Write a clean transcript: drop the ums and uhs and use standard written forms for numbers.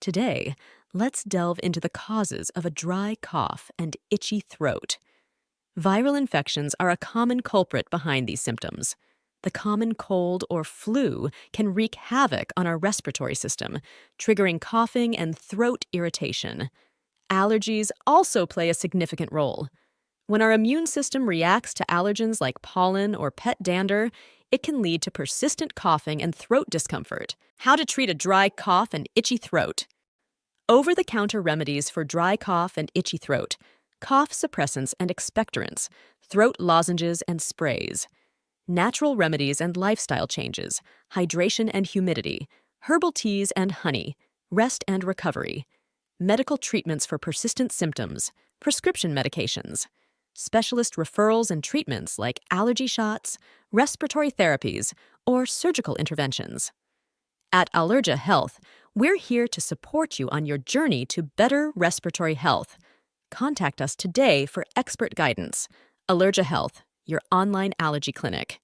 Today, let's delve into the causes of a dry cough and itchy throat. Viral infections are a common culprit behind these symptoms. The common cold or flu can wreak havoc on our respiratory system, triggering coughing and throat irritation. Allergies also play a significant role. When our immune system reacts to allergens like pollen or pet dander, it can lead to persistent coughing and throat discomfort. How to treat a dry cough and itchy throat. Over-the-counter remedies for dry cough and itchy throat, cough suppressants and expectorants, throat lozenges and sprays. Natural remedies and lifestyle changes, hydration and humidity, herbal teas and honey, rest and recovery. Medical treatments for persistent symptoms, prescription medications. Specialist referrals and treatments like allergy shots, respiratory therapies, or surgical interventions. At Allergia Health, we're here to support you on your journey to better respiratory health. Contact us today for expert guidance. Allergia Health, your online allergy clinic.